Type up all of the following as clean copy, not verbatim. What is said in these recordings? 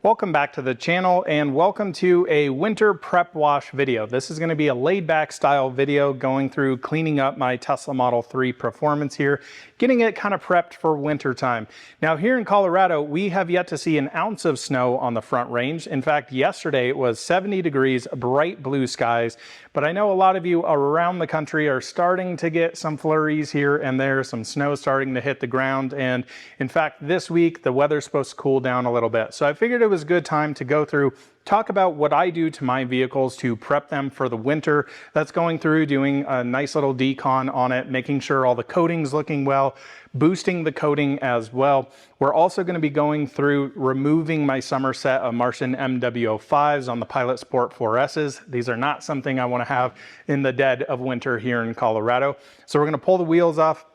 Welcome back to the channel and welcome to a winter prep wash video. This is going to be a laid back style video going through cleaning up my Tesla Model 3 Performance here, getting it kind of prepped for winter time. Now here in Colorado, we have yet to see an ounce of snow on the Front Range. In fact, yesterday it was 70 degrees, bright blue skies, but I know a lot of you around the country are starting to get some flurries here and there, some snow starting to hit the ground. And in fact, this week the weather's supposed to cool down a little bit. So I figured it was a good time to go through, talk about what I do to my vehicles to prep them for the winter. That's going through doing a nice little decon on it, making sure all the coating's looking well, boosting the coating as well. We're also going to be going through removing my summer set of Martian MW05s on the Pilot Sport 4Ss. These are not something I want to have in the dead of winter here in Colorado. So we're going to pull the wheels off,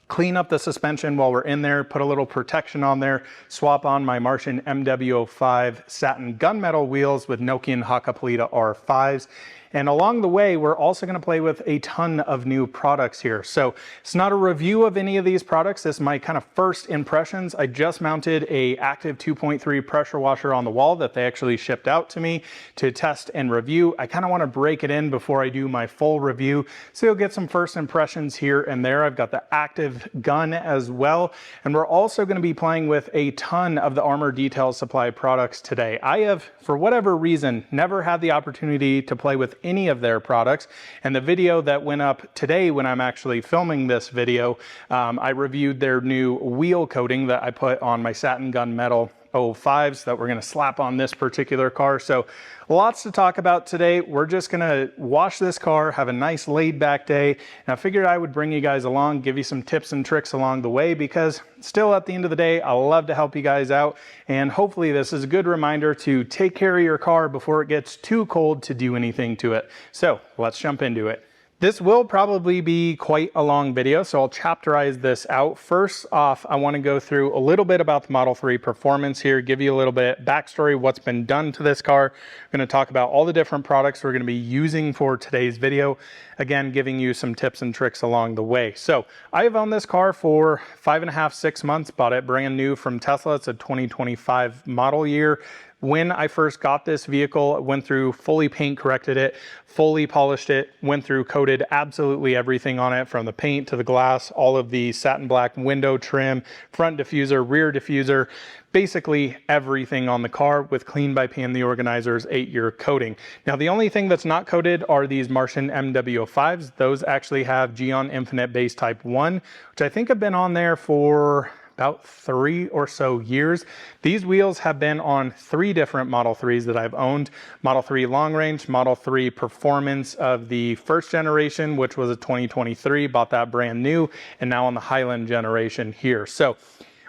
clean up the suspension while we're in there, put a little protection on there, swap on my Martian MW05 satin gunmetal wheels with Nokian Hakkapeliitta R5s. And along the way, we're also going to play with a ton of new products here. So it's not a review of any of these products. This is my kind of first impressions. I just mounted a active 2.3 pressure washer on the wall that they actually shipped out to me to test and review. I kind of want to break it in before I do my full review. So you'll get some first impressions here and there. I've got the active gun as well. And we're also going to be playing with a ton of the Armor Detail Supply products today. I have, for whatever reason, never had the opportunity to play with any of their products, and the video that went up today when I'm actually filming this video, I reviewed their new wheel coating that I put on my satin gunmetal 05s that we're going to slap on this particular car. So lots to talk about today. We're just going to wash this car, have a nice laid back day, and I figured I would bring you guys along, give you some tips and tricks along the way, because still at the end of the day, I love to help you guys out, and hopefully this is a good reminder to take care of your car before it gets too cold to do anything to it. So let's jump into it. This will probably be quite a long video, so I'll chapterize this out. First off, I want to go through a little bit about the Model 3 Performance here, give you a little bit backstory, what's been done to this car. I'm going to talk about all the different products we're going to be using for today's video. Again, giving you some tips and tricks along the way. So I've owned this car for 5.5, 6 months, bought it brand new from Tesla. It's a 2025 model year. When I first got this vehicle, I went through, fully paint corrected it, fully polished it, went through, coated absolutely everything on it, from the paint to the glass, all of the satin black window trim, front diffuser, rear diffuser, basically everything on the car with Clean by Pan the Organizer's 8-year coating. Now, the only thing that's not coated are these Martian MW05s. Those actually have Geon Infinite Base Type 1, which I think have been on there for about 3 or so years. These wheels have been on 3 different Model 3s that I've owned. Model 3 Long Range, Model 3 Performance of the first generation, which was a 2023, bought that brand new, and now on the Highland generation here. So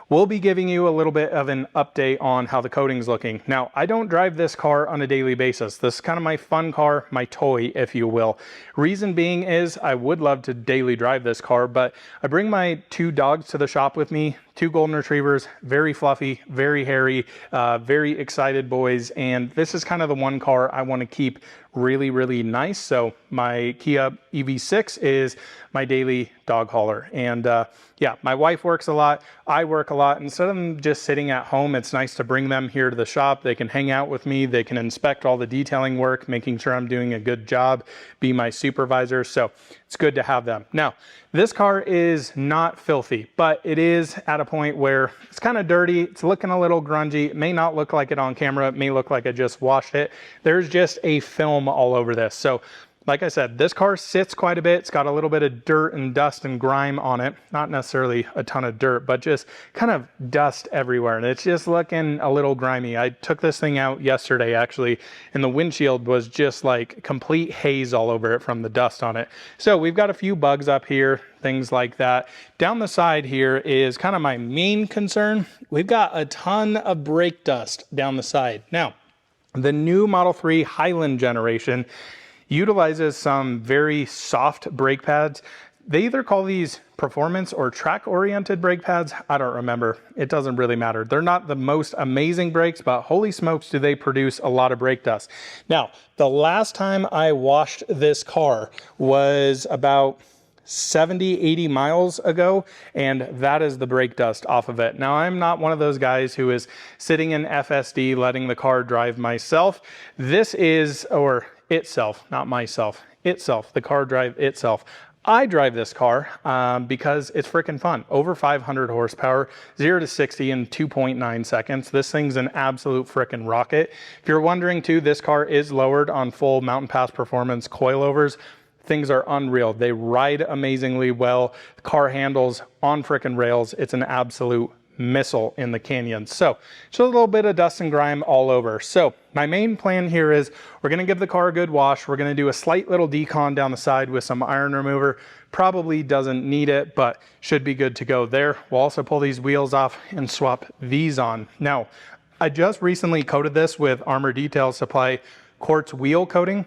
we'll be giving you a little bit of an update on how the coating's looking. Now, I don't drive this car on a daily basis. This is kind of my fun car, my toy, if you will. Reason being is I would love to daily drive this car, but I bring my 2 dogs to the shop with me, 2 golden retrievers, very fluffy, very hairy, very excited boys, and this is kind of the one car I want to keep really, really nice. So my Kia EV6 is my daily dog hauler. And yeah, my wife works a lot, I work a lot. Instead of them just sitting at home, it's nice to bring them here to the shop. They can hang out with me, they can inspect all the detailing work, making sure I'm doing a good job, be my supervisor. So it's good to have them. Now, this car is not filthy, but it is at a point where it's kind of dirty. It's looking a little grungy. It may not look like it on camera. It may look like I just washed it. There's just a film all over this. So like I said, this car sits quite a bit. It's got a little bit of dirt and dust and grime on it. Not necessarily a ton of dirt, but just kind of dust everywhere. And it's just looking a little grimy. I took this thing out yesterday, actually, and the windshield was just like complete haze all over it from the dust on it. So we've got a few bugs up here, things like that. Down the side here is kind of my main concern. We've got a ton of brake dust down the side. Now, the new Model 3 Highland generation utilizes some very soft brake pads. They either call these performance or track-oriented brake pads. I don't remember. It doesn't really matter. They're not the most amazing brakes, but holy smokes, do they produce a lot of brake dust. Now, the last time I washed this car was about 70, 80 miles ago, and that is the brake dust off of it. Now, I'm not one of those guys who is sitting in FSD letting the car drive myself. This is, or itself, not myself, itself, the car drive itself. I drive this car because it's freaking fun. Over 500 horsepower, 0 to 60 in 2.9 seconds. This thing's an absolute freaking rocket. If you're wondering too, this car is lowered on full Mountain Pass Performance coilovers. Things are unreal. They ride amazingly well. The car handles on frickin' rails. It's an absolute missile in the canyon. So just a little bit of dust and grime all over. So my main plan here is we're going to give the car a good wash. We're going to do a slight little decon down the side with some iron remover. Probably doesn't need it, but should be good to go there. We'll also pull these wheels off and swap these on. Now, I just recently coated this with Armor Detail Supply quartz wheel coating.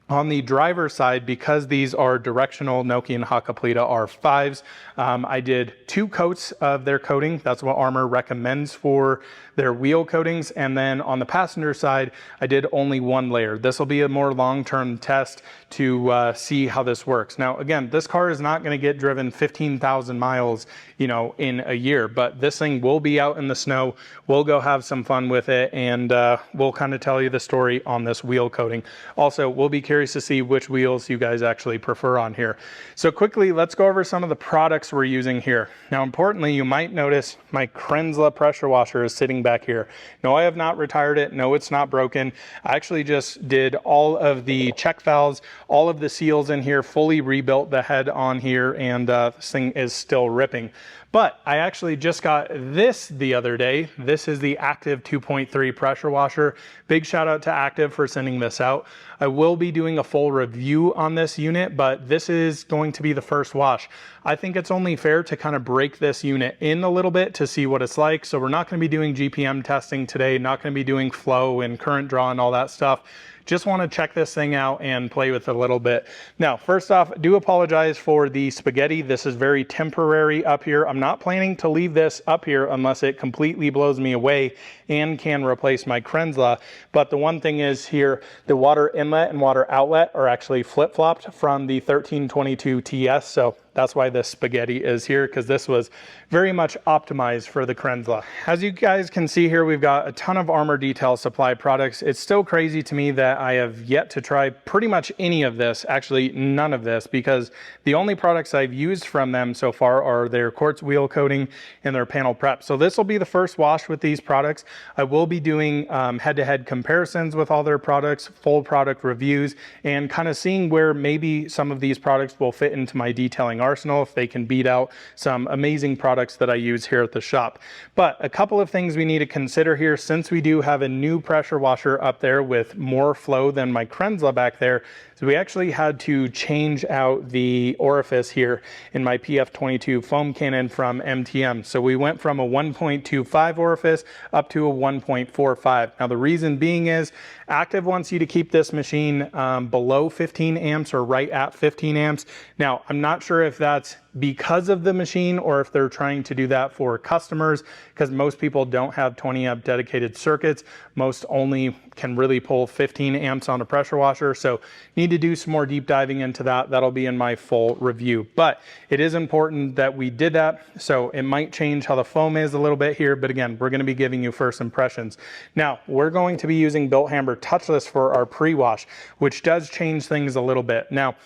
On the driver's side, because these are directional Nokian Hakkapeliitta R5s, I did 2 coats of their coating. That's what Armor recommends for their wheel coatings. And then on the passenger side, I did only 1 layer. This will be a more long-term test to see how this works. Now, again, this car is not going to get driven 15,000 miles, you know, in a year, but this thing will be out in the snow. We'll go have some fun with it, and we'll kind of tell you the story on this wheel coating. Also, we'll be curious to see which wheels you guys actually prefer on here. So quickly, let's go over some of the products we're using here. Now, importantly, you might notice my Krenzla pressure washer is sitting back here. No, I have not retired it. No, it's not broken. I actually just did all of the check valves, all of the seals in here, fully rebuilt the head on here, and this thing is still ripping. But I actually just got this the other day. This is the Active 2.3 pressure washer. Big shout out to Active for sending this out. I will be doing a full review on this unit, but this is going to be the first wash. I think it's only fair to kind of break this unit in a little bit to see what it's like. So we're not going to be doing GPM testing today, not going to be doing flow and current draw and all that stuff. Just want to check this thing out and play with it a little bit. Now, first off, do apologize for the spaghetti. This is very temporary up here. I'm not planning to leave this up here unless it completely blows me away and can replace my Krenzla. But the one thing is here, the water inlet and water outlet are actually flip-flopped from the 1322 TS. So that's why this spaghetti is here, because this was very much optimized for the Krenzla. As you guys can see here, we've got a ton of Armor Detail Supply products. It's still crazy to me that I have yet to try pretty much any of this, actually none of this, because the only products I've used from them so far are their quartz wheel coating and their panel prep. So this will be the first wash with these products. I will be doing head-to-head comparisons with all their products, full product reviews, and kind of seeing where maybe some of these products will fit into my detailing arsenal, if they can beat out some amazing products that I use here at the shop. But a couple of things we need to consider here, since we do have a new pressure washer up there with more flow than my Krenzla back there, so we actually had to change out the orifice here in my PF22 foam cannon from MTM. So we went from a 1.25 orifice up to a 1.45. Now the reason being is Active wants you to keep this machine below 15 amps or right at 15 amps. Now I'm not sure if that's because of the machine or if they're trying to do that for customers, because most people don't have 20 amp dedicated circuits. Most only can really pull 15 amps on a pressure washer. So need to do some more deep diving into that. That'll be in my full review, but it is important that we did that. So it might change how the foam is a little bit here, but again, we're going to be giving you first impressions. Now we're going to be using Built Hamber Touchless for our pre-wash, which does change things a little bit. Now,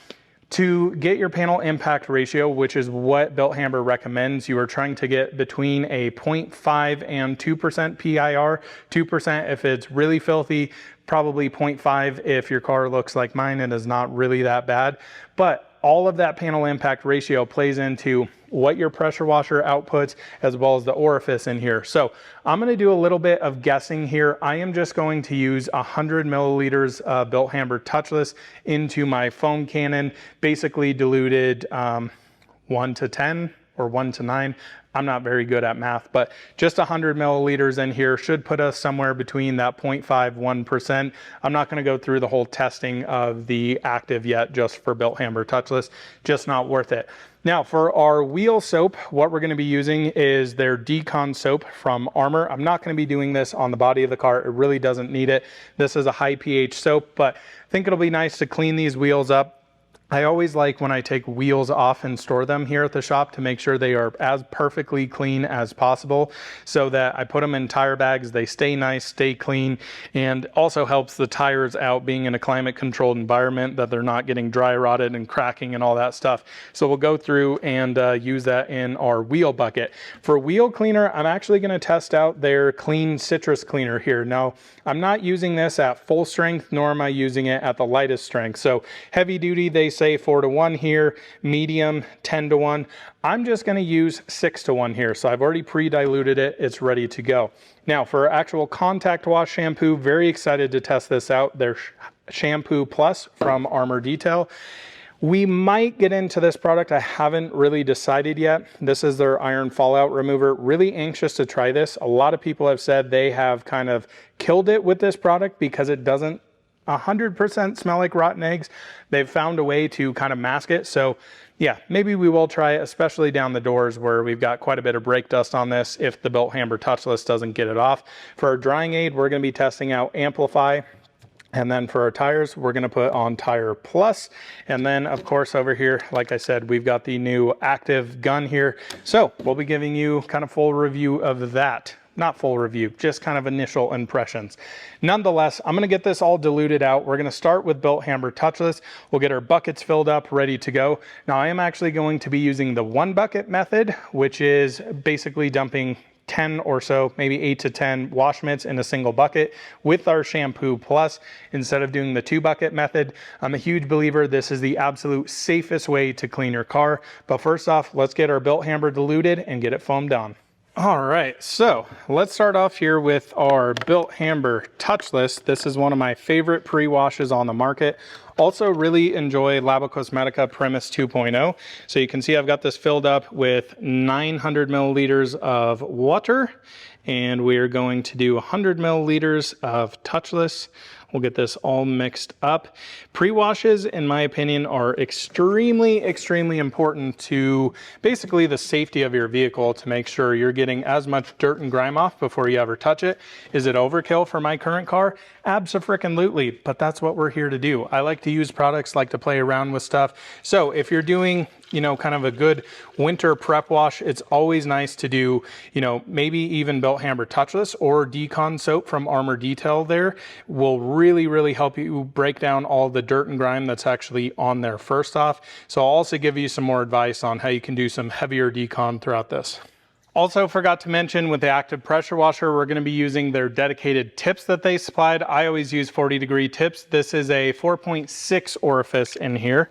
to get your panel impact ratio, which is what Built Hamber recommends, you are trying to get between a 0.5 and 2% PIR. 2% if it's really filthy, probably 0.5 if your car looks like mine and is not really that bad. But all of that panel impact ratio plays into what your pressure washer outputs as well as the orifice in here. So I'm going to do a little bit of guessing here. I am just going to use 100 milliliters Built Hamber Touchless into my foam cannon, basically diluted 1 to 10 or 1 to 9. I'm not very good at math, but just 100 milliliters in here should put us somewhere between that 0.5, 1%. I'm not going to go through the whole testing of the Active yet, just for Built Hamber Touchless, just not worth it. Now for our wheel soap, what we're going to be using is their Decon soap from Armor. I'm not going to be doing this on the body of the car. It really doesn't need it. This is a high pH soap, but I think it'll be nice to clean these wheels up I always like when I take wheels off and store them here at the shop to make sure they are as perfectly clean as possible, so that I put them in tire bags, they stay nice, stay clean, and also helps the tires out being in a climate controlled environment, that they're not getting dry rotted and cracking and all that stuff. So we'll go through and use that in our wheel bucket. For wheel cleaner, I'm actually going to test out their clean citrus cleaner here. Now, I'm not using this at full strength, nor am I using it at the lightest strength. So heavy duty, they say 4-to-1 here, medium 10-to-1. I'm just going to use 6-to-1 here. So I've already pre-diluted it. It's ready to go. Now for actual contact wash shampoo, very excited to test this out. Their Shampoo Plus from Armor Detail. We might get into this product. I haven't really decided yet. This is their iron fallout remover. Really anxious to try this. A lot of people have said they have kind of killed it with this product because it doesn't 100% smell like rotten eggs. They've found a way to kind of mask it. So yeah, maybe we will try it, especially down the doors where we've got quite a bit of brake dust on this if the Bilt Hamber Touchless doesn't get it off. For our drying aid, we're going to be testing out Amplify. And then for our tires, we're going to put on Tire Plus. And then of course over here, like I said, we've got the new active gun here. So we'll be giving you kind of full review of that. Not full review, just kind of initial impressions. Nonetheless, I'm going to get this all diluted out. We're going to start with Bilt Hamber Touchless. We'll get our buckets filled up, ready to go. Now I am actually going to be using the 1 bucket method, which is basically dumping 10 or so, maybe 8 to 10 wash mitts in a single bucket with our Shampoo Plus instead of doing the 2 bucket method. I'm a huge believer this is the absolute safest way to clean your car. But first off, let's get our Bilt Hamber diluted and get it foamed on. All right, so let's start off here with our Bilt Hamber Touchless. This is one of my favorite pre-washes on the market. Also really enjoy Labo Cosmetica Premise 2.0. So you can see I've got this filled up with 900 milliliters of water, and we're going to do 100 milliliters of Touchless. We'll get this all mixed up. Pre-washes, in my opinion, are extremely important to basically the safety of your vehicle, to make sure you're getting as much dirt and grime off before you ever touch it. Is it overkill for my current car? Abso-frickin-lutely, but that's what we're here to do. I like to use products, like to play around with stuff. So if you're doing, you know, kind of a good winter prep wash, it's always nice to do, you know, maybe even Bilt Hamber Touchless or Decon soap from Armor Detail there will really help you break down all the dirt and grime that's actually on there first off. So I'll also give you some more advice on how you can do some heavier decon throughout this. Also forgot to mention, with the active pressure washer, we're going to be using their dedicated tips that they supplied. I always use 40-degree tips. This is a 4.6 orifice in here.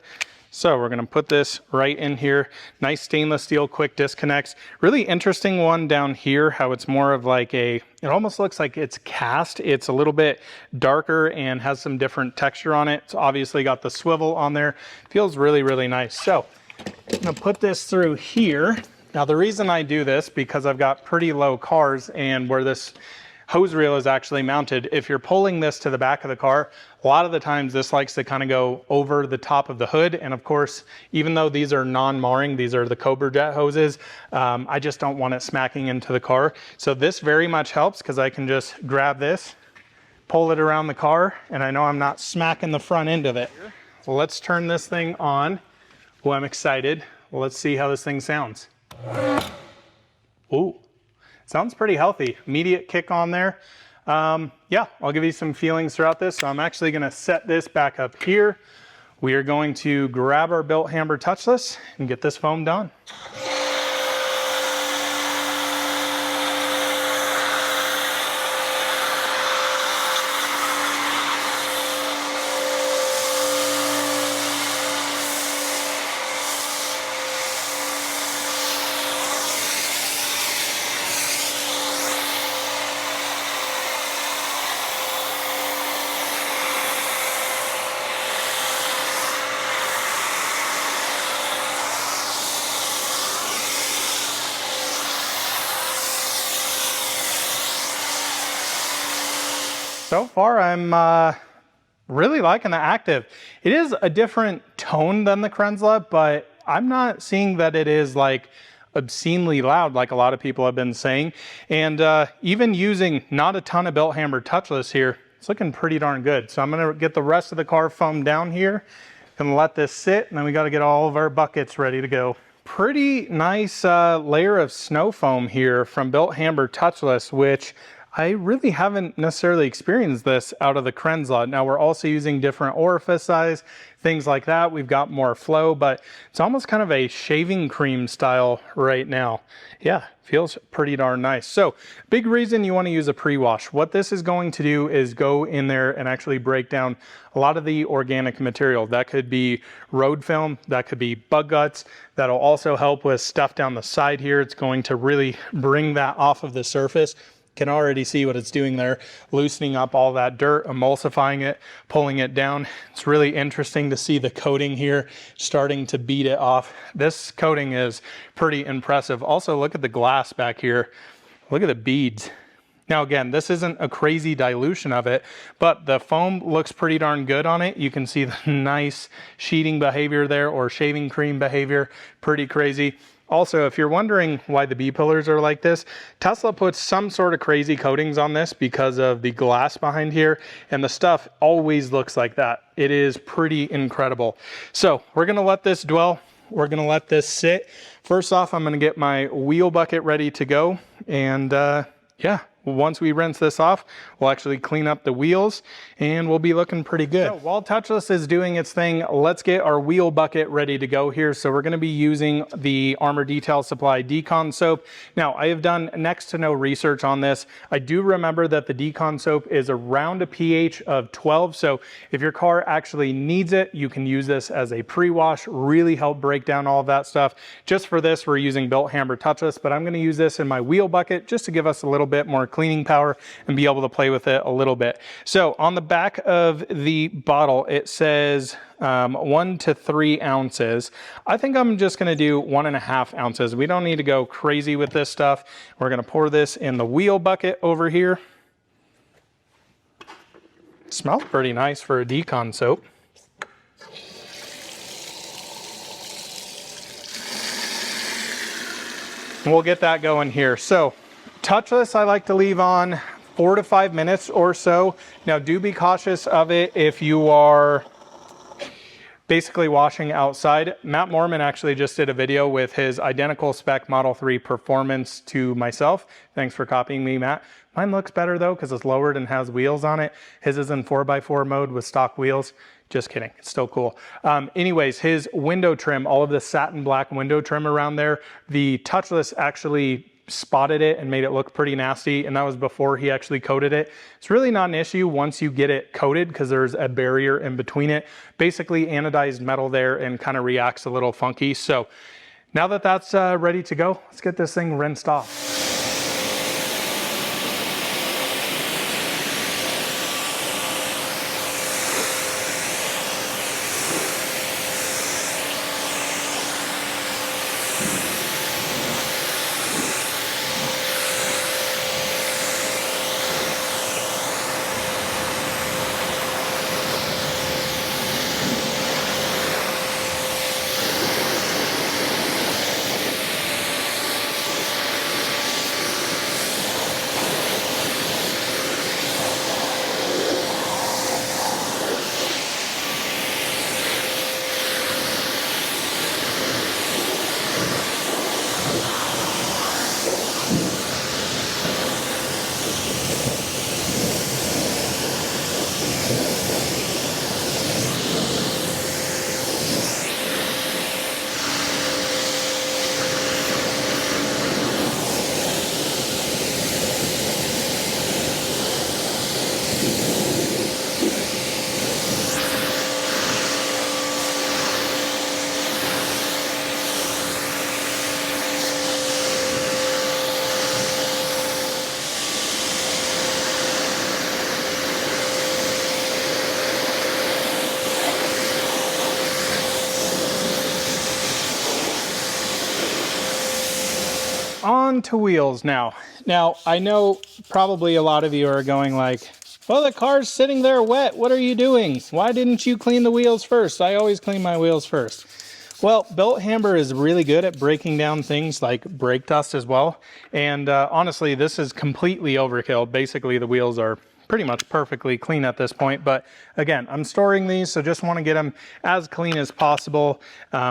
So we're going to put this right in here. Nice stainless steel quick disconnects. Really interesting one down here, how it's more of like it almost looks like it's cast. It's a little bit darker and has some different texture on it. It's obviously got the swivel on there. Feels really nice. So I'm going to put this through here. Now the reason I do this, because I've got pretty low cars, and where this hose reel is actually mounted, if you're pulling this to the back of the car, a lot of the times this likes to kind of go over the top of the hood. And of course, even though these are non-marring, these are the Cobra Jet hoses, I just don't want it smacking into the car. So this very much helps, because I can just grab this, pull it around the car, and I know I'm not smacking the front end of it. So let's turn this thing on. Oh, I'm excited. Well, let's see how this thing sounds. Ooh. Sounds pretty healthy. Immediate kick on there. Yeah, I'll give you some feelings throughout this. So I'm actually going to set this back up here. We are going to grab our Bilt Hamber Touchless and get this foamed on. So far, I'm really liking the active. It is a different tone than the Krenzla, but I'm not seeing that it is like obscenely loud like a lot of people have been saying. And even using not a ton of Bilt Hamber Touchless here, it's looking pretty darn good. So I'm gonna get the rest of the car foamed down here, Gonna let this sit, and then we got to get all of our buckets ready to go. Pretty nice layer of snow foam here from Built Hamber Touchless, which I really haven't necessarily experienced this out of the Krenz lot. Now we're also using different orifice size, things like that. We've got more flow, but it's almost kind of a shaving cream style right now. Yeah, feels pretty darn nice. So big reason you want to use a pre-wash. What this is going to do is go in there and actually break down a lot of the organic material. That could be road film, that could be bug guts. That'll also help with stuff down the side here. It's going to really bring that off of the surface. Can already see what it's doing there, loosening up all that dirt, emulsifying it, pulling it down. It's really interesting to see the coating here starting to beat it off. This coating is pretty impressive. Also, look at the glass back here. Look at the beads. Now again, this isn't a crazy dilution of it, but the foam looks pretty darn good on it. You can see the nice sheeting behavior there, or shaving cream behavior, pretty crazy. Also, if you're wondering why the B-pillars are like this, Tesla puts some sort of crazy coatings on this because of the glass behind here, and the stuff always looks like that. It is pretty incredible. So we're gonna let this dwell. We're gonna let this sit. First off, I'm gonna get my wheel bucket ready to go, and yeah. Once we rinse this off, we'll actually clean up the wheels and we'll be looking pretty good. So while Touchless is doing its thing, let's get our wheel bucket ready to go here. So we're going to be using the Armor Detail Supply Decon soap. Now, I have done next to no research on this. I do remember that the Decon soap is around a pH of 12. So if your car actually needs it, you can use this as a pre-wash, really help break down all of that stuff. Just for this, we're using Built Hamber Touchless, but I'm going to use this in my wheel bucket just to give us a little bit more cleaning power and be able to play with it a little bit. So on the back of the bottle, it says 1 to 3 ounces. I think I'm just going to do 1.5 ounces. We don't need to go crazy with this stuff. We're going to pour this in the wheel bucket over here. It smells pretty nice for a Decon soap. We'll get that going here. So Touchless, I like to leave on 4 to 5 minutes or so. Now, do be cautious of it if you are basically washing outside. Matt Mormon actually just did a video with his identical spec Model 3 Performance to myself. Thanks for copying me, Matt. Mine looks better though because it's lowered and has wheels on it. His is in 4x4 mode with stock wheels. Just kidding, it's still cool. Anyways, his window trim, all of the satin black window trim around there, the Touchless actually spotted it and made it look pretty nasty, and that was before he actually coated it. It's really not an issue once you get it coated because there's a barrier in between it. Basically anodized metal there and kind of reacts a little funky. So now that that's ready to go, let's get this thing rinsed off. On to wheels now. Now, I know probably a lot of you are going like, well, the car's sitting there wet. What are you doing? Why didn't you clean the wheels first? I always clean my wheels first. Well, Built Hamber is really good at breaking down things like brake dust as well. And honestly, this is completely overkill. Basically, the wheels are pretty much perfectly clean at this point. But again, I'm storing these, so just want to get them as clean as possible.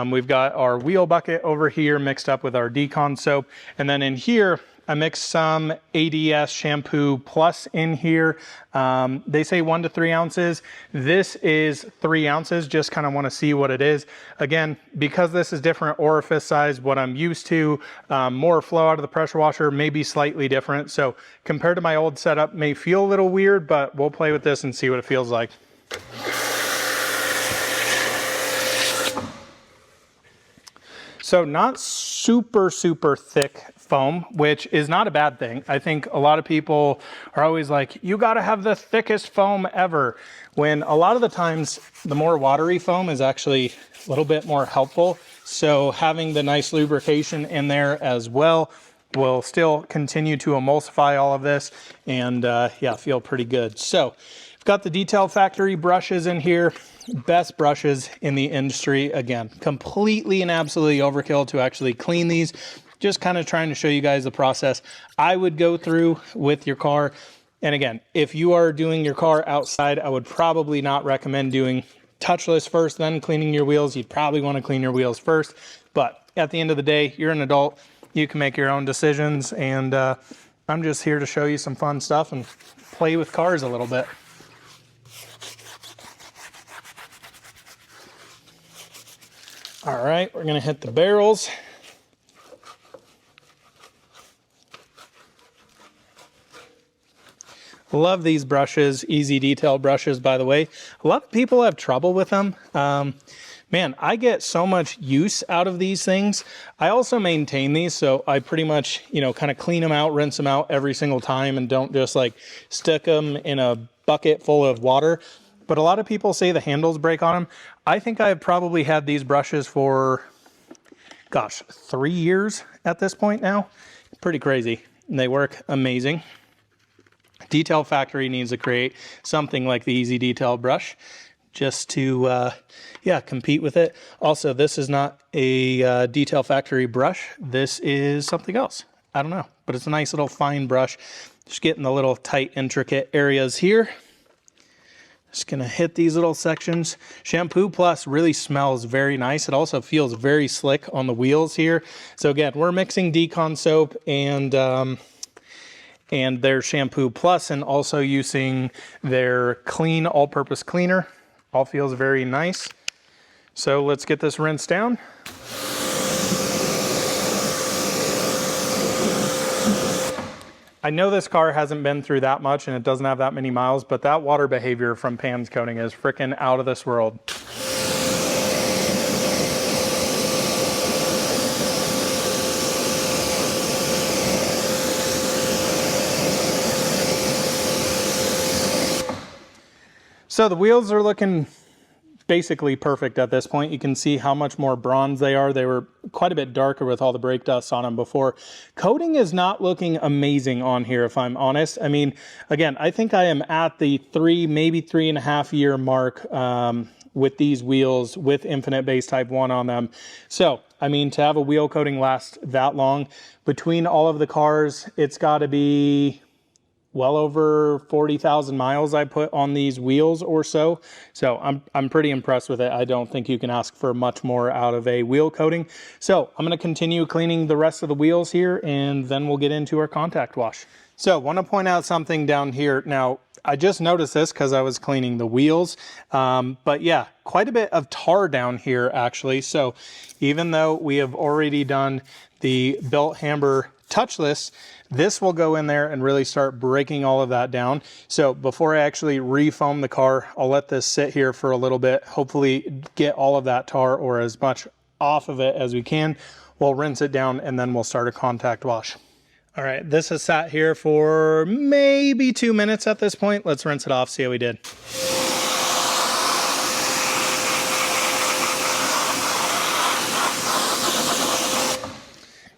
We've got our wheel bucket over here mixed up with our decon soap. And then in here, I mixed some ADS Shampoo Plus in here. They say 1 to 3 ounces. This is 3 ounces, just kind of want to see what it is. Again, because this is different orifice size, what I'm used to, more flow out of the pressure washer may be slightly different. So compared to my old setup, may feel a little weird, but we'll play with this and see what it feels like. So not super thick foam, which is not a bad thing. I think a lot of people are always like, you got to have the thickest foam ever, when a lot of the times the more watery foam is actually a little bit more helpful. So having the nice lubrication in there as well will still continue to emulsify all of this and yeah, feel pretty good. So I've got the Detail Factory brushes in here. Best brushes in the industry. Again, completely and absolutely overkill to actually clean these. Just kind of trying to show you guys the process I would go through with your car. And again, if you are doing your car outside, I would probably not recommend doing touchless first, then cleaning your wheels. You'd probably want to clean your wheels first. But at the end of the day, you're an adult. You can make your own decisions. And I'm just here to show you some fun stuff and play with cars a little bit. All right, we're gonna hit the barrels. Love these brushes, Easy Detail brushes, by the way. A lot of people have trouble with them. Man, I get so much use out of these things. I also maintain these, so I pretty much, you know, kind of clean them out, rinse them out every single time, and don't just like stick them in a bucket full of water. But a lot of people say the handles break on them. I think I've probably had these brushes for, gosh, 3 years at this point now. Pretty crazy. And they work amazing. Detail Factory needs to create something like the Easy Detail brush just to, yeah, compete with it. Also, this is not a Detail Factory brush. This is something else. I don't know, but it's a nice little fine brush. Just getting the little tight, intricate areas here. Just gonna hit these little sections. Shampoo Plus really smells very nice. It also feels very slick on the wheels here. So again, we're mixing Decon soap and their Shampoo Plus, and also using their clean all-purpose cleaner. All feels very nice. So let's get this rinsed down. I know this car hasn't been through that much and it doesn't have that many miles, but that water behavior from Pam's coating is freaking out of this world. So the wheels are looking basically perfect at this point. You can see how much more bronze they are. They were quite a bit darker with all the brake dust on them before. Coating is not looking amazing on here, if I'm honest. I mean, again, I think I am at the 3, maybe 3.5 year mark with these wheels with Infinite Base Type 1 on them. So, I mean, to have a wheel coating last that long, between all of the cars, it's got to be well over 40,000 miles I put on these wheels or so. So I'm pretty impressed with it. I don't think you can ask for much more out of a wheel coating. So I'm going to continue cleaning the rest of the wheels here, and then we'll get into our contact wash. So I want to point out something down here. Now, I just noticed this because I was cleaning the wheels, but yeah, quite a bit of tar down here actually. So even though we have already done the Built Hamber touchless, this will go in there and really start breaking all of that down. So before I actually refoam the car, I'll let this sit here for a little bit, hopefully get all of that tar or as much off of it as we can. We'll rinse it down and then we'll start a contact wash. All right, this has sat here for maybe 2 minutes at this point. Let's rinse it off, see how we did.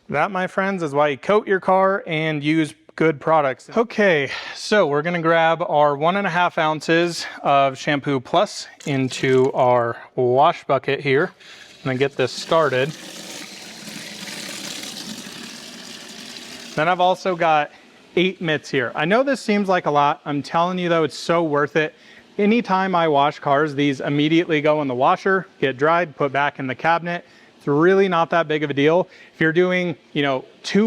That, my friends, is why you coat your car and use good products. Okay, so we're gonna grab our 1.5 ounces of Shampoo Plus into our wash bucket here. I'm gonna get this started. Then I've also got 8 mitts here. I know this seems like a lot. I'm telling you though, it's so worth it. Anytime I wash cars, these immediately go in the washer, get dried, put back in the cabinet. It's really not that big of a deal. If you're doing, 2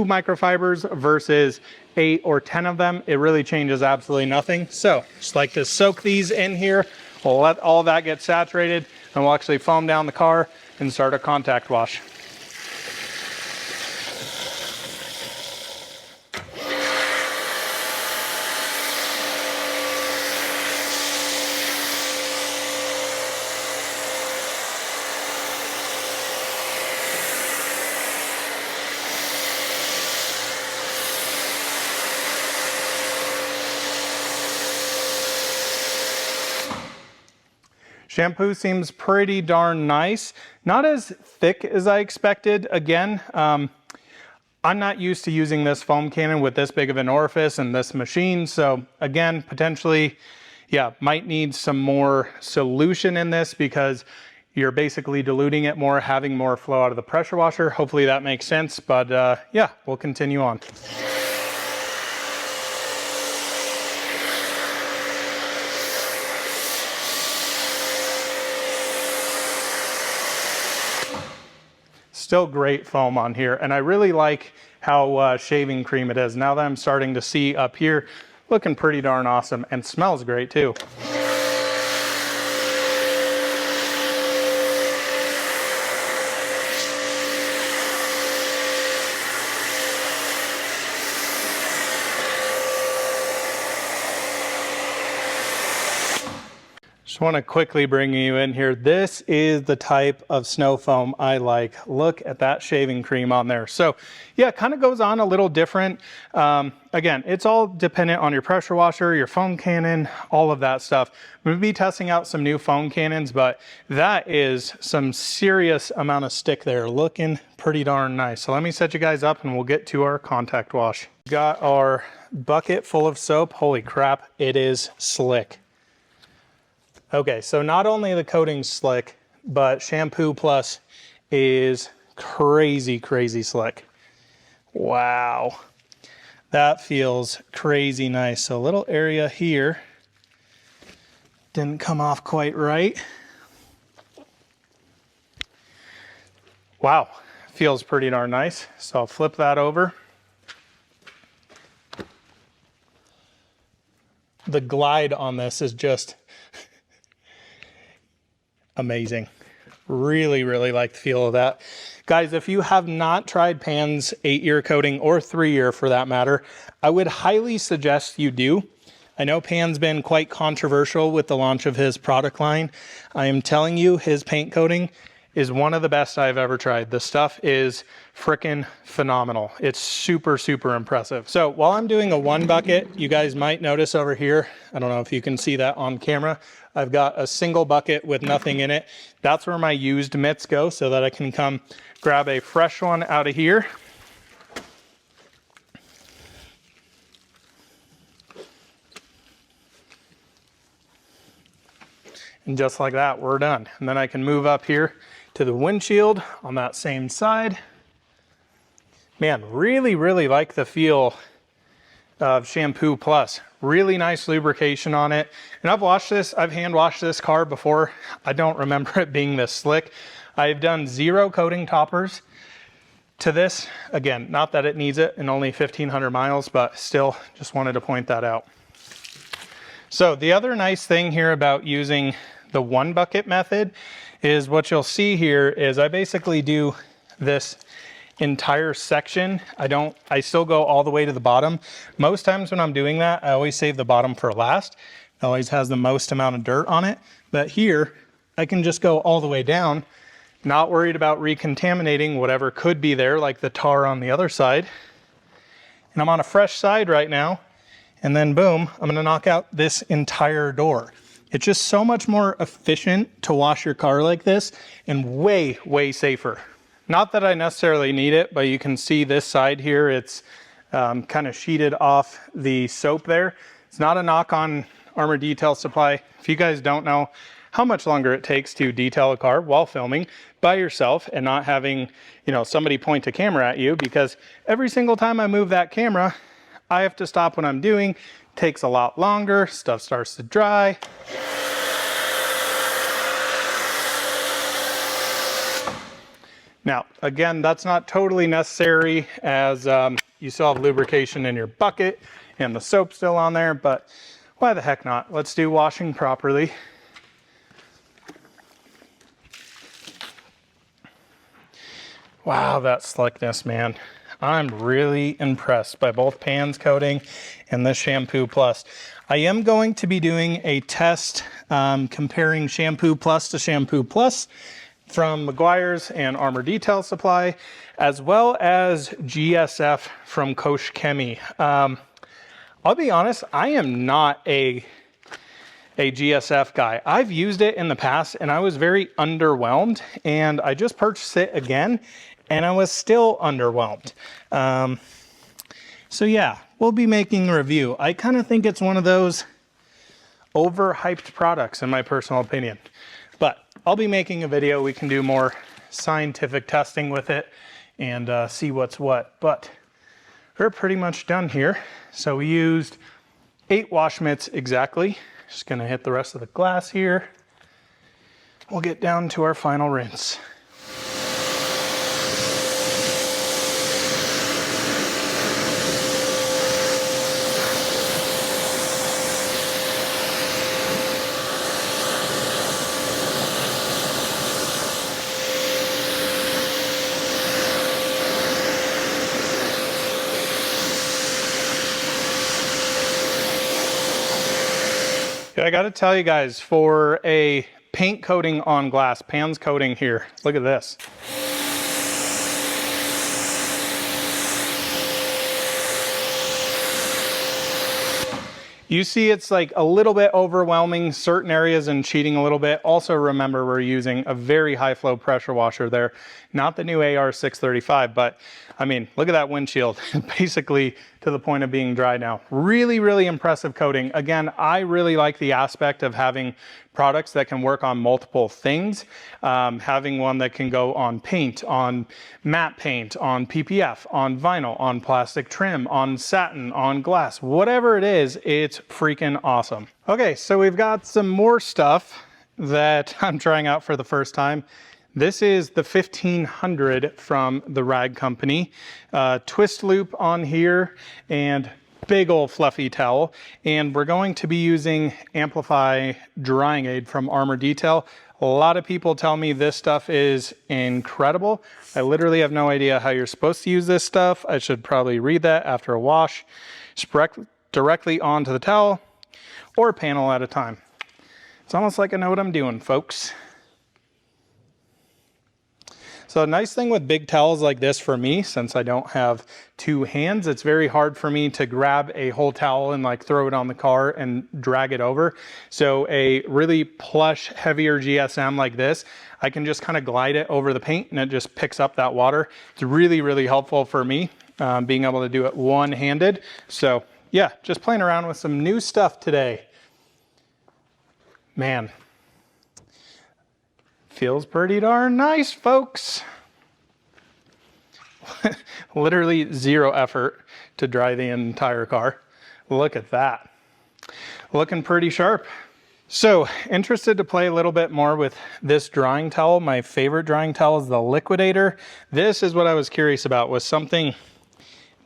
microfibers versus 8 or 10 of them, it really changes absolutely nothing. So just like to soak these in here. We'll let all of that get saturated and we'll actually foam down the car and start a contact wash. Shampoo seems pretty darn nice. Not as thick as I expected. Again, I'm not used to using this foam cannon with this big of an orifice and this machine. So again, potentially, might need some more solution in this because you're basically diluting it more, having more flow out of the pressure washer. Hopefully that makes sense, but we'll continue on. Still great foam on here, and I really like how shaving cream it is. Now that I'm starting to see up here, looking pretty darn awesome and smells great too. Just want to quickly bring you in here. This is the type of snow foam I like. Look at that shaving cream on there. So yeah, it kind of goes on a little different. Again, it's all dependent on your pressure washer, your foam cannon, all of that stuff. I'm going to be testing out some new foam cannons, but that is some serious amount of stick there. Looking pretty darn nice. So let me set you guys up and we'll get to our contact wash. Got our bucket full of soap. Holy crap, it is slick. Okay, so not only the coating's slick, but Shampoo Plus is crazy, crazy slick. Wow, that feels crazy nice. So a little area here didn't come off quite right. Wow, feels pretty darn nice. So I'll flip that over. The glide on this is just amazing. Really, really like the feel of that. Guys, if you have not tried Pan's 8-year coating, or 3-year for that matter, I would highly suggest you do. I know Pan's been quite controversial with the launch of his product line. I am telling you, his paint coating is one of the best I've ever tried. The stuff is freaking phenomenal. It's super, super impressive. So while I'm doing a 1 bucket, you guys might notice over here, I don't know if you can see that on camera, I've got a single bucket with nothing in it. That's where my used mitts go so that I can come grab a fresh one out of here. And just like that, we're done. And then I can move up here to the windshield on that same side. Man, really, really like the feel of Shampoo Plus. Really nice lubrication on it. And I've hand washed this car before. I don't remember it being this slick. I've done 0 coating toppers to this. Again, not that it needs it in only 1,500 miles, but still just wanted to point that out. So the other nice thing here about using the 1 bucket method is what you'll see here is I basically do this entire section. I still go all the way to the bottom. Most times when I'm doing that, I always save the bottom for last. It always has the most amount of dirt on it. But here, I can just go all the way down, not worried about recontaminating whatever could be there, like the tar on the other side. And I'm on a fresh side right now. And then boom, I'm gonna knock out this entire door. It's just so much more efficient to wash your car like this and way, way safer. Not that I necessarily need it, but you can see this side here, it's kind of sheeted off the soap there. It's not a knock on Armor Detail Supply. If you guys don't know how much longer it takes to detail a car while filming by yourself and not having, somebody point a camera at you, because every single time I move that camera, I have to stop what I'm doing. Takes a lot longer, stuff starts to dry. Now, again, that's not totally necessary, as you still have lubrication in your bucket and the soap's still on there, but why the heck not? Let's do washing properly. Wow, that slickness, man. I'm really impressed by both pans coating and this Shampoo Plus. I am going to be doing a test comparing Shampoo Plus to Shampoo Plus from Meguiar's and Armor Detail Supply, as well as GSF from Kosh Chemie. I'll be honest, I am not a GSF guy. I've used it in the past and I was very underwhelmed, and I just purchased it again and I was still underwhelmed. So yeah, we'll be making a review. I kind of think it's one of those overhyped products in my personal opinion, but I'll be making a video. We can do more scientific testing with it and see what's what, but we're pretty much done here. So we used 8 wash mitts exactly. Just gonna hit the rest of the glass here. We'll get down to our final rinse. I gotta tell you guys, for a paint coating on glass, pans coating here, look at this. You see it's like a little bit overwhelming certain areas and cheating a little bit. Also remember, we're using a very high flow pressure washer there, not the new AR635, but I mean, look at that windshield, basically to the point of being dry now. Really, really impressive coating. Again, I really like the aspect of having products that can work on multiple things. Having one that can go on paint, on matte paint, on PPF, on vinyl, on plastic trim, on satin, on glass, whatever it is, it's freaking awesome. Okay, so we've got some more stuff that I'm trying out for the first time. This is the 1500 from the Rag Company. Twist loop on here and big old fluffy towel. And we're going to be using Amplify Drying Aid from Armor Detail. A lot of people tell me this stuff is incredible. I literally have no idea how you're supposed to use this stuff. I should probably read that after a wash. Spread directly onto the towel or a panel at a time. It's almost like I know what I'm doing, folks. So a nice thing with big towels like this for me, since I don't have 2 hands, it's very hard for me to grab a whole towel and like throw it on the car and drag it over. So a really plush, heavier GSM like this, I can just kind of glide it over the paint and it just picks up that water. It's really, really helpful for me, being able to do it one-handed. So yeah, just playing around with some new stuff today. Man. Feels pretty darn nice, folks. Literally 0 effort to dry the entire car. Look at that. Looking pretty sharp. So, interested to play a little bit more with this drying towel. My favorite drying towel is the Liquidator. This is what I was curious about, was something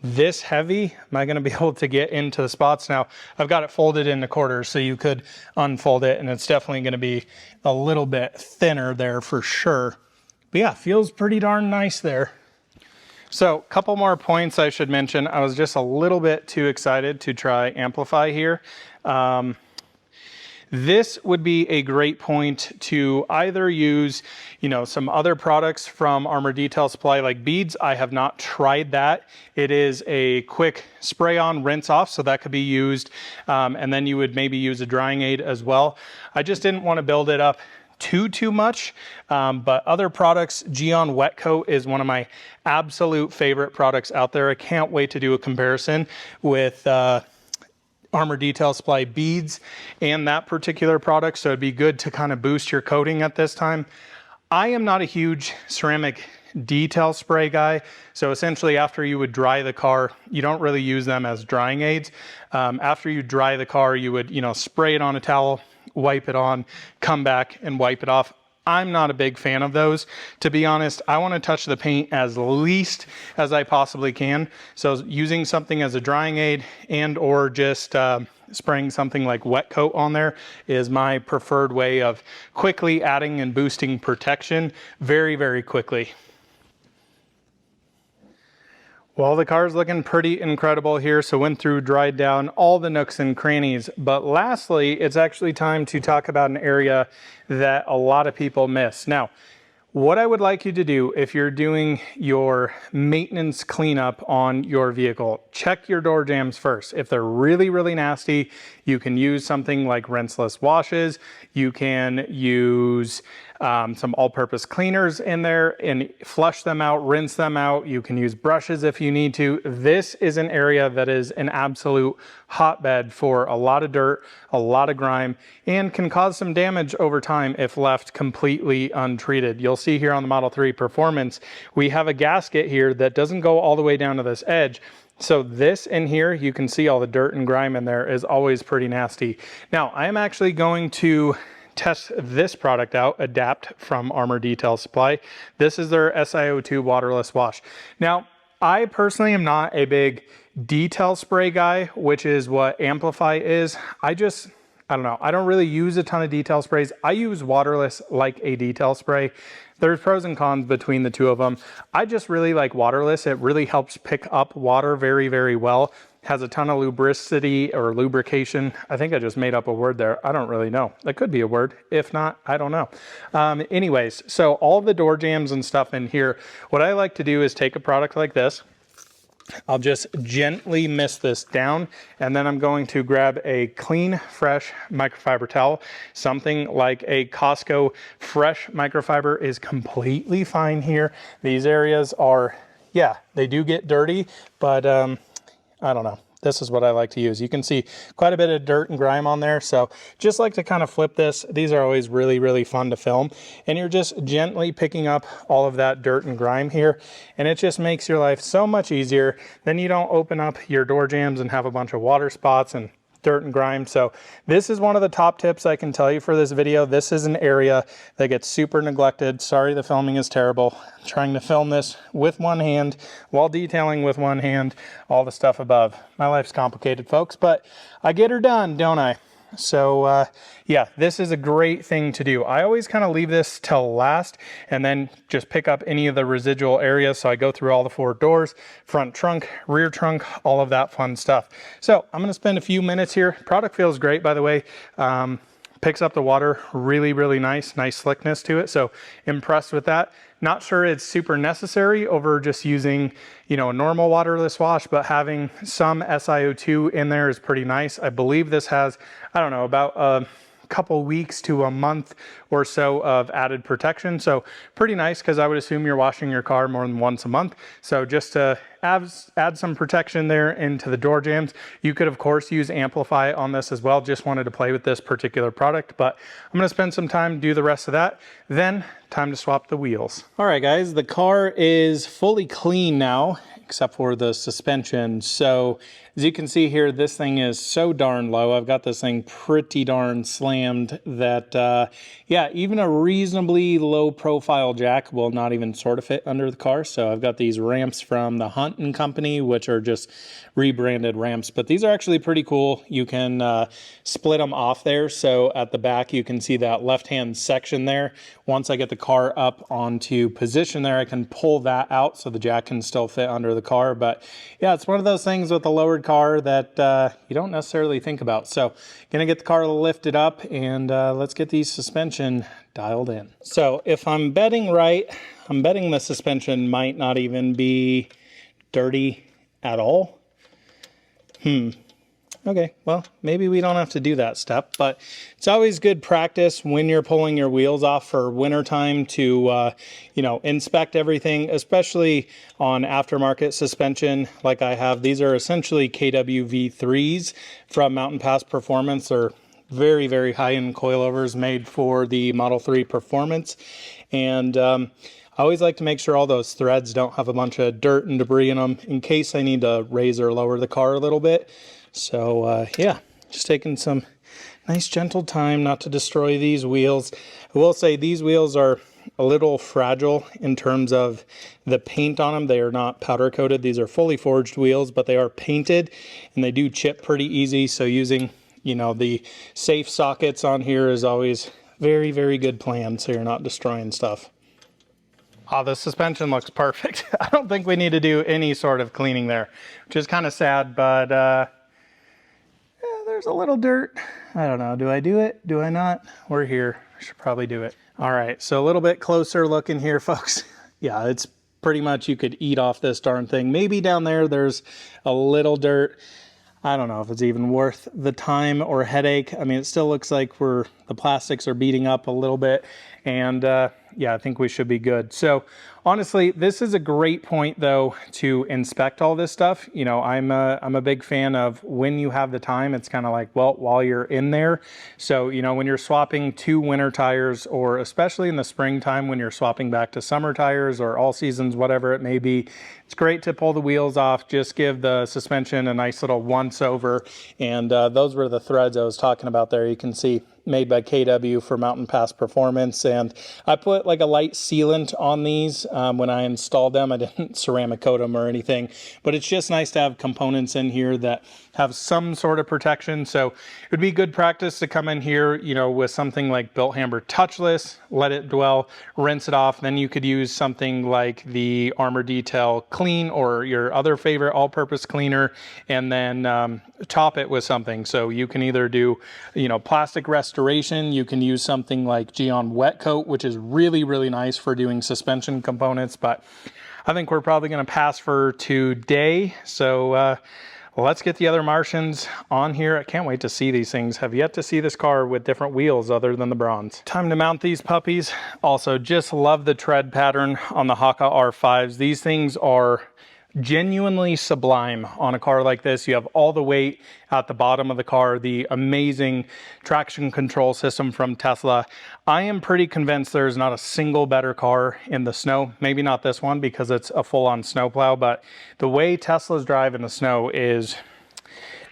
this heavy. Am I going to be able to get into the spots? Now, I've got it folded into quarters, so you could unfold it, and it's definitely going to be a little bit thinner there for sure. But yeah, feels pretty darn nice there. So, a couple more points I should mention. I was just a little bit too excited to try Amplify here. This would be a great point to either use, you know, some other products from Armor Detail Supply like beads. I have not tried that. It is a quick spray on, rinse off, so that could be used. And then you would maybe use a drying aid as well. I just didn't want to build it up too much, but other products, Geon Wet Coat is one of my absolute favorite products out there. I can't wait to do a comparison with Armor Detail Supply beads and that particular product, so it'd be good to kind of boost your coating at this time. I am not a huge ceramic detail spray guy. So essentially after you would dry the car, you don't really use them as drying aids. After you dry the car, you would, spray it on a towel, wipe it on, come back and wipe it off. I'm not a big fan of those. To be honest, I want to touch the paint as least as I possibly can. So using something as a drying aid and or just spraying something like wet coat on there is my preferred way of quickly adding and boosting protection very, very quickly. Well, the car's looking pretty incredible here. So went through, dried down all the nooks and crannies. But lastly, it's actually time to talk about an area that a lot of people miss. Now, what I would like you to do if you're doing your maintenance cleanup on your vehicle, check your door jambs first. If they're really, really nasty, you can use something like rinseless washes. You can use some all-purpose cleaners in there and flush them out, rinse them out. You can use brushes if you need to. This is an area that is an absolute hotbed for a lot of dirt, a lot of grime, and can cause some damage over time if left completely untreated. You'll see here on the Model 3 Performance, we have a gasket here that doesn't go all the way down to this edge. So this in here, you can see all the dirt and grime in there is always pretty nasty. Now, I am actually going to test this product out, Adapt from Armor Detail Supply. This is their SiO2 waterless wash. Now, I personally am not a big detail spray guy, which is what Amplify is. I don't know. I don't really use a ton of detail sprays. I use waterless like a detail spray. There's pros and cons between the two of them. I just really like waterless. It really helps pick up water very, very well. Has a ton of lubricity or lubrication. I think I just made up a word there. I don't really know. That could be a word. If not, I don't know. Anyways, so all the door jambs and stuff in here, what I like to do is take a product like this. I'll just gently mist this down, and then I'm going to grab a clean, fresh microfiber towel. Something like a Costco fresh microfiber is completely fine here. These areas are, yeah, they do get dirty, but I don't know. This is what I like to use. You can see quite a bit of dirt and grime on there. So just like to kind of flip this. These are always really, really fun to film. And you're just gently picking up all of that dirt and grime here. And it just makes your life so much easier. Then you don't open up your door jambs and have a bunch of water spots and dirt and grime. So this is one of the top tips I can tell you for this video. This is an area that gets super neglected. Sorry, the filming is terrible. I'm trying to film this with one hand while detailing with one hand all the stuff above. My life's complicated, folks, but I get her done, don't I? So yeah, this is a great thing to do. I always kind of leave this till last and then just pick up any of the residual areas. So I go through all the 4 doors, front trunk, rear trunk, all of that fun stuff. So I'm going to spend a few minutes here. Product feels great, by the way. Picks up the water really, really nice slickness to it. So impressed with that. Not sure it's super necessary over just using, a normal waterless wash, but having some SiO2 in there is pretty nice. I believe this has, I don't know, about a couple weeks to a month or so of added protection. So pretty nice, because I would assume you're washing your car more than once a month. So just to add some protection there into the door jambs. You could of course use Amplify on this as well. Just wanted to play with this particular product, but I'm going to spend some time, do the rest of that. Then time to swap the wheels. All right, guys, the car is fully clean now, except for the suspension. So as you can see here, this thing is so darn low. I've got this thing pretty darn slammed that, yeah, even a reasonably low profile jack will not even sort of fit under the car. So I've got these ramps from the Hunt & Company, which are just rebranded ramps, but these are actually pretty cool. You can split them off there. So at the back, you can see that left-hand section there. Once I get the car up onto position there, I can pull that out so the jack can still fit under the car. But yeah, it's one of those things with a lowered car that you don't necessarily think about. So gonna get the car lifted up and let's get the suspension dialed in. So if I'm betting right, I'm betting the suspension might not even be dirty at all. Okay, well, maybe we don't have to do that step, but it's always good practice when you're pulling your wheels off for wintertime to, inspect everything, especially on aftermarket suspension like I have. These are essentially KW V3s from Mountain Pass Performance. They're very, very high-end coilovers made for the Model 3 Performance. And I always like to make sure all those threads don't have a bunch of dirt and debris in them in case I need to raise or lower the car a little bit. So yeah, just taking some nice gentle time not to destroy these wheels. I will say these wheels are a little fragile in terms of the paint on them. They are not powder coated. These are fully forged wheels, but they are painted and they do chip pretty easy. So using, you know, the safe sockets on here is always very, very good plan so you're not destroying stuff. Oh, the suspension looks perfect. I don't think we need to do any sort of cleaning there, which is kind of sad, but yeah, there's a little dirt. I don't know. Do I do it? Do I not? We're here. I should probably do it. All right, so a little bit closer looking here, folks. Yeah, it's pretty much you could eat off this darn thing. Maybe down there's a little dirt. I don't know if it's even worth the time or headache. I mean, it still looks like the plastics are beating up a little bit, and yeah, I think we should be good. So honestly, this is a great point though to inspect all this stuff. You know, I'm a big fan of when you have the time, it's kind of like, well, while you're in there. So, you know, when you're swapping 2 winter tires, or especially in the springtime when you're swapping back to summer tires or all seasons, whatever it may be, it's great to pull the wheels off, just give the suspension a nice little once over. And those were the threads I was talking about there. You can see made by KW for Mountain Pass Performance, and I put like a light sealant on these when I installed them. I didn't ceramic coat them or anything, but it's just nice to have components in here that have some sort of protection. So it would be good practice to come in here, you know, with something like Built Hamber Touchless, let it dwell, rinse it off. Then you could use something like the Armor Detail Clean or your other favorite all-purpose cleaner, and then top it with something. So you can either do, you know, plastic restoration. You can use something like Geon Wet Coat, which is really, really nice for doing suspension components. But I think we're probably going to pass for today. So let's get the other Martians on here. I can't wait to see these things. Have yet to see this car with different wheels other than the bronze. Time to mount these puppies. Also, just love the tread pattern on the Haka R5s. These things are genuinely sublime on a car like this. You have all the weight at the bottom of the car, the amazing traction control system from Tesla. I am pretty convinced there's not a single better car in the snow. Maybe not this one because it's a full-on snowplow, but the way Teslas drive in the snow is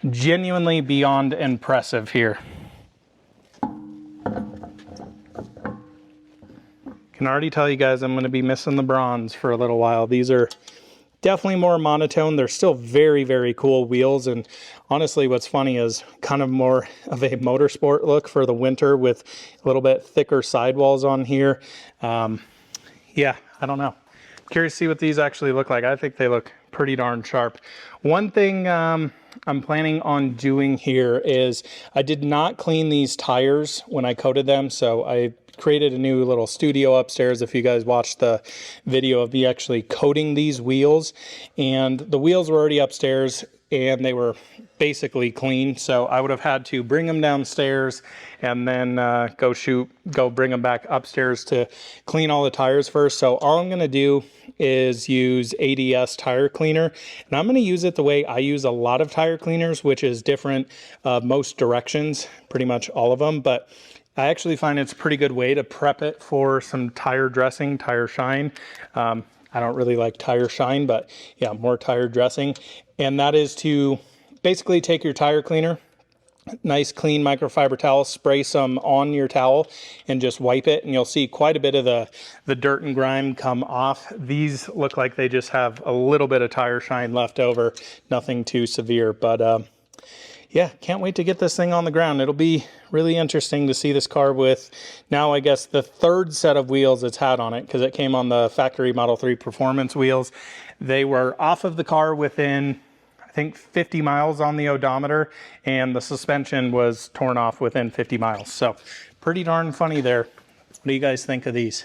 genuinely beyond impressive here. Can already tell you guys I'm going to be missing the bronze for a little while. These are definitely more monotone. They're still very, very cool wheels. And honestly, what's funny is kind of more of a motorsport look for the winter with a little bit thicker sidewalls on here. Yeah, I don't know. Curious to see what these actually look like. I think they look pretty darn sharp. One thing I'm planning on doing here is I did not clean these tires when I coated them. So I created a new little studio upstairs. If you guys watched the video of me actually coating these wheels, and the wheels were already upstairs and they were basically clean. So I would have had to bring them downstairs and then go bring them back upstairs to clean all the tires first. So all I'm going to do is use ADS tire cleaner, and I'm going to use it the way I use a lot of tire cleaners, which is different most directions, pretty much all of them. But I actually find it's a pretty good way to prep it for some tire dressing, tire shine. I don't really like tire shine, but yeah, more tire dressing. And that is to basically take your tire cleaner, nice clean microfiber towel, spray some on your towel and just wipe it, and you'll see quite a bit of the dirt and grime come off. These look like they just have a little bit of tire shine left over, nothing too severe, but yeah, can't wait to get this thing on the ground. It'll be really interesting to see this car with now, I guess, the third set of wheels it's had on it, because it came on the factory Model 3 Performance wheels. They were off of the car within, I think, 50 miles on the odometer, and the suspension was torn off within 50 miles. So pretty darn funny there. What do you guys think of these?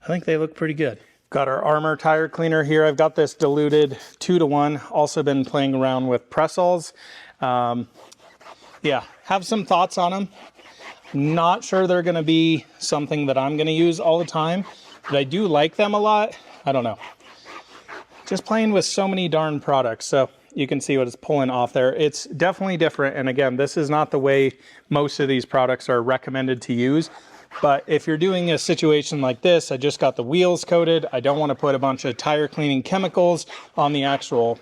I think they look pretty good. Got our Armor tire cleaner here. I've got this diluted 2-to-1. Also been playing around with Pressols. Yeah, have some thoughts on them. Not sure they're going to be something that I'm going to use all the time, but I do like them a lot. I don't know. Just playing with so many darn products. So you can see what it's pulling off there. It's definitely different. And again, this is not the way most of these products are recommended to use. But if you're doing a situation like this, I just got the wheels coated. I don't want to put a bunch of tire cleaning chemicals on the actual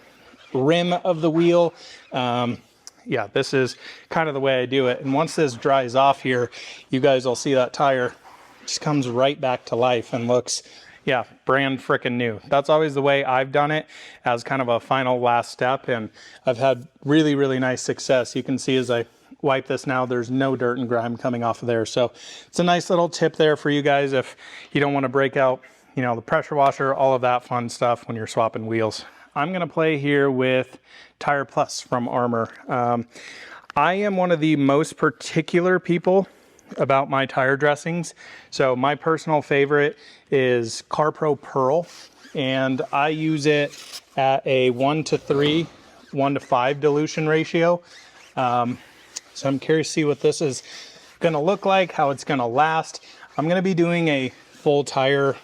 rim of the wheel. Yeah, this is kind of the way I do it. And once this dries off here, you guys will see that tire just comes right back to life and looks, yeah, brand frickin' new. That's always the way I've done it, as kind of a final last step, and I've had really, really nice success. You can see as I wipe this now, there's no dirt and grime coming off of there. So it's a nice little tip there for you guys if you don't want to break out, you know, the pressure washer, all of that fun stuff when you're swapping wheels. I'm going to play here with Tire Plus from Armor. I am one of the most particular people about my tire dressings. So my personal favorite is CarPro Pearl, and I use it at a 1:3, 1:5 dilution ratio. So I'm curious to see what this is going to look like, how it's going to last. I'm going to be doing a full tire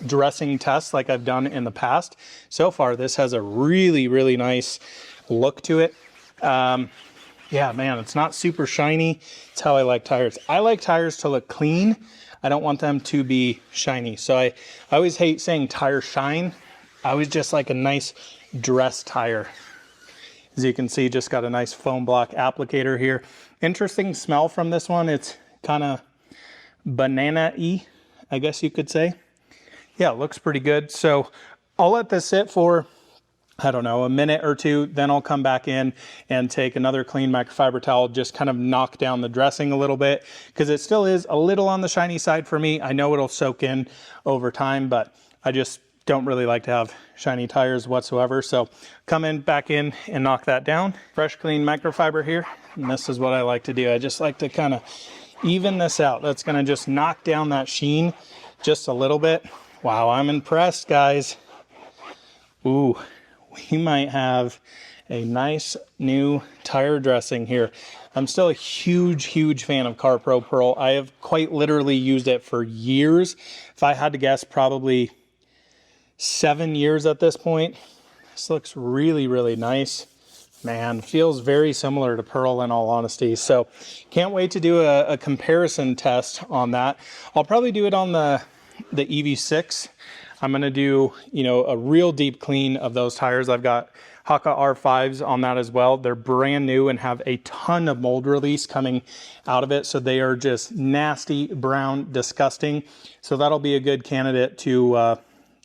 dressing test like I've done in the past. So far, this has a really, really nice look to it. Yeah, man, it's not super shiny. It's how I like tires. I like tires to look clean. I don't want them to be shiny. So I always hate saying tire shine. I always just like a nice dress tire. As you can see, just got a nice foam block applicator here. Interesting smell from this one. It's kind of banana-y, I guess you could say. Yeah, it looks pretty good. So I'll let this sit for, I don't know, a minute or two, then I'll come back in and take another clean microfiber towel, just kind of knock down the dressing a little bit, because it still is a little on the shiny side for me. I know it'll soak in over time, but I just don't really like to have shiny tires whatsoever. So come in, back in, and knock that down. Fresh, clean microfiber here, and this is what I like to do. I just like to kind of even this out. That's gonna just knock down that sheen just a little bit. Wow, I'm impressed, guys. Ooh. We might have a nice new tire dressing here. I'm still a huge, huge fan of CarPro Pearl. I have quite literally used it for years. If I had to guess, probably 7 years at this point. This looks really, really nice. Man, feels very similar to Pearl in all honesty. So can't wait to do a comparison test on that. I'll probably do it on the EV6. I'm going to do, you know, a real deep clean of those tires. I've got Haka R5s on that as well. They're brand new and have a ton of mold release coming out of it. So they are just nasty, brown, disgusting. So that'll be a good candidate to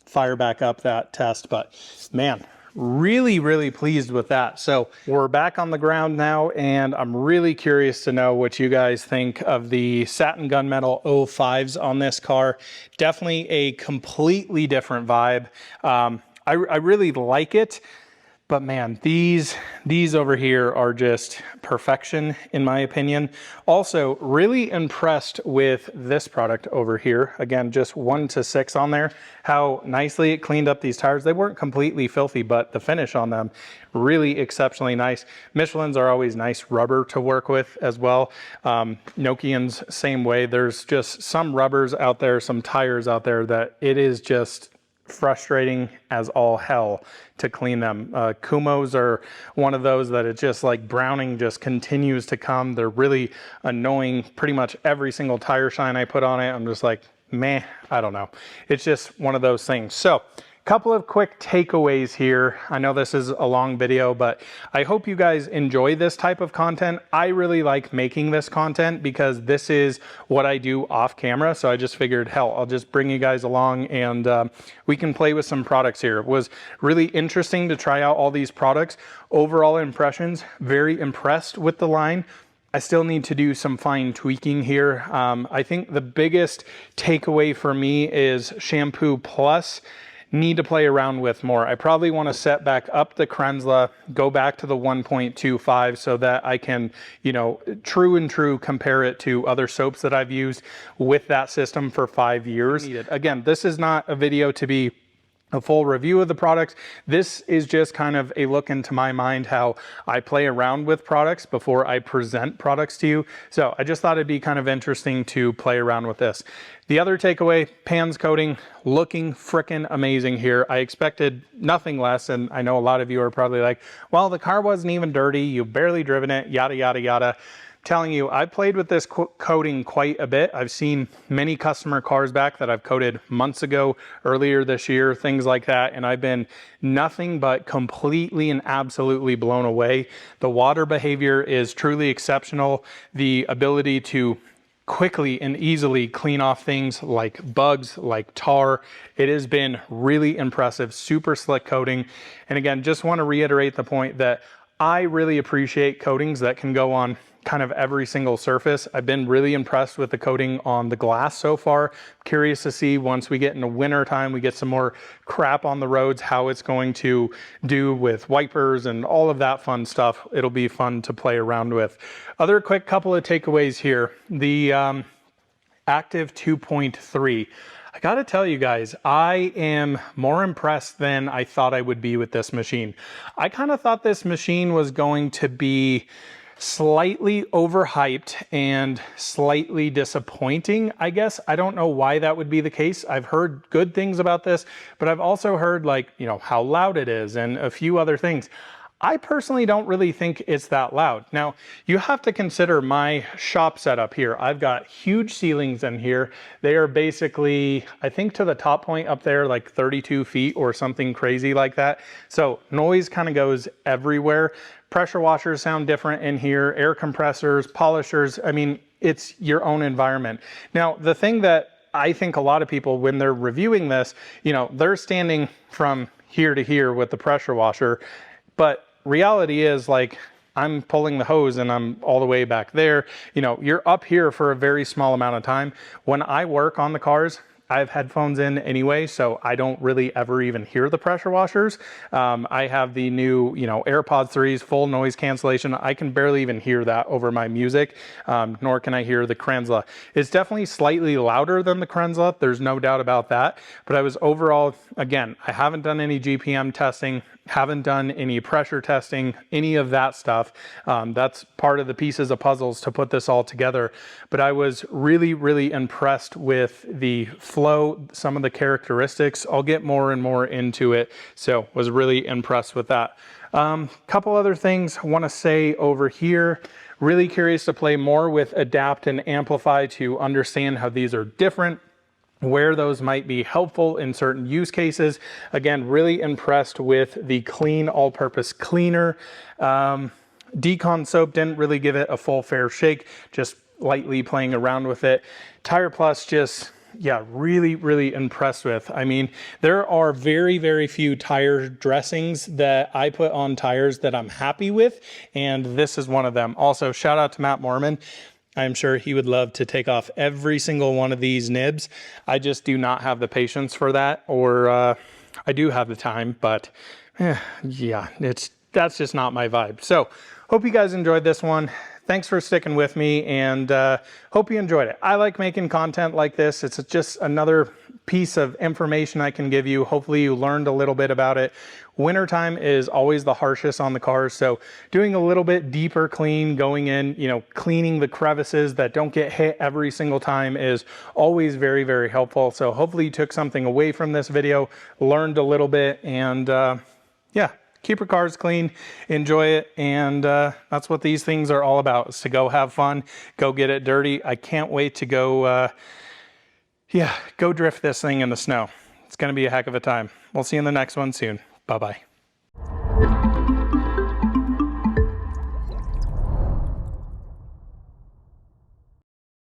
fire back up that test. But man, really, really pleased with that. So we're back on the ground now, and I'm really curious to know what you guys think of the satin gunmetal 05s on this car. Definitely a completely different vibe. I really like it, but man, these over here are just perfection in my opinion. Also, really impressed with this product over here. Again, just 1:6 on there. How nicely it cleaned up these tires. They weren't completely filthy, but the finish on them, really exceptionally nice. Michelin's are always nice rubber to work with as well. Nokian's same way. There's just some rubbers out there, some tires out there that it is just frustrating as all hell to clean them. Kumos are one of those that it's just like browning just continues to come. They're really annoying. Pretty much every single tire shine I put on it, I'm just like, meh, I don't know. It's just one of those things. So couple of quick takeaways here. I know this is a long video, but I hope you guys enjoy this type of content. I really like making this content because this is what I do off camera. So I just figured, hell, I'll just bring you guys along and we can play with some products here. It was really interesting to try out all these products. Overall impressions, very impressed with the line. I still need to do some fine tweaking here. I think the biggest takeaway for me is Shampoo Plus. Need to play around with more. I probably want to set back up the Krenzla, go back to the 1.25 so that I can, you know, true compare it to other soaps that I've used with that system for 5 years. Again, this is not a video to be a full review of the products. This is just kind of a look into my mind how I play around with products before I present products to you. So I just thought it'd be kind of interesting to play around with this. The other takeaway, Pans coating, looking frickin' amazing here. I expected nothing less, and I know a lot of you are probably like, well, the car wasn't even dirty, you've barely driven it, yada, yada, yada. telling you, I've played with this coating quite a bit. I've seen many customer cars back that I've coated months ago, earlier this year, things like that, and I've been nothing but completely and absolutely blown away. The water behavior is truly exceptional. The ability to quickly and easily clean off things like bugs, like tar. It has been really impressive, super slick coating. And again, just want to reiterate the point that I really appreciate coatings that can go on kind of every single surface. I've been really impressed with the coating on the glass so far. Curious to see once we get into winter time, we get some more crap on the roads, how it's going to do with wipers and all of that fun stuff. It'll be fun to play around with. Other quick couple of takeaways here. The Active 2.3. I gotta tell you guys, I am more impressed than I thought I would be with this machine. I kind of thought this machine was going to be slightly overhyped and slightly disappointing, I guess. I don't know why that would be the case. I've heard good things about this, but I've also heard, like, you know, how loud it is and a few other things. I personally don't really think it's that loud. Now, you have to consider my shop setup here. I've got huge ceilings in here. They are basically, I think to the top point up there, like 32 feet or something crazy like that. So noise kind of goes everywhere. Pressure washers sound different in here, air compressors, polishers. I mean, it's your own environment. Now, the thing that I think a lot of people, when they're reviewing this, you know, they're standing from here to here with the pressure washer, but reality is, like, I'm pulling the hose and I'm all the way back there. You know, you're up here for a very small amount of time. When I work on the cars, I have headphones in anyway, so I don't really ever even hear the pressure washers. I have the new, you know, AirPods 3s, full noise cancellation. I can barely even hear that over my music, nor can I hear the Kranzla. It's definitely slightly louder than the Kranzla. There's no doubt about that. But I was overall, again, I haven't done any GPM testing, haven't done any pressure testing, any of that stuff. That's part of the pieces of puzzles to put this all together. But I was really, really impressed with the flow, some of the characteristics. I'll get more and more into it. So was really impressed with that. Couple other things I want to say over here. Really curious to play more with Adapt and Amplify to understand how these are different, where those might be helpful in certain use cases. Again, really impressed with the Clean all-purpose cleaner. Decon soap didn't really give it a full fair shake, just lightly playing around with it. Tire Plus, just, yeah, really, really impressed with. I mean, there are very, very few tire dressings that I put on tires that I'm happy with, and this is one of them. Also, shout out to Matt Mormon. I'm sure he would love to take off every single one of these nibs. I just do not have the patience for that, or I do have the time, but yeah, that's just not my vibe. So hope you guys enjoyed this one. Thanks for sticking with me, and hope you enjoyed it. I like making content like this. It's just another piece of information I can give you. Hopefully you learned a little bit about it. Wintertime is always the harshest on the cars, so doing a little bit deeper clean, going in, you know, cleaning the crevices that don't get hit every single time is always very, very helpful. So hopefully you took something away from this video, learned a little bit, and yeah, keep your cars clean, enjoy it, and that's what these things are all about, is to go have fun, go get it dirty. I can't wait to go, go drift this thing in the snow. It's gonna be a heck of a time. We'll see you in the next one soon. Bye-bye.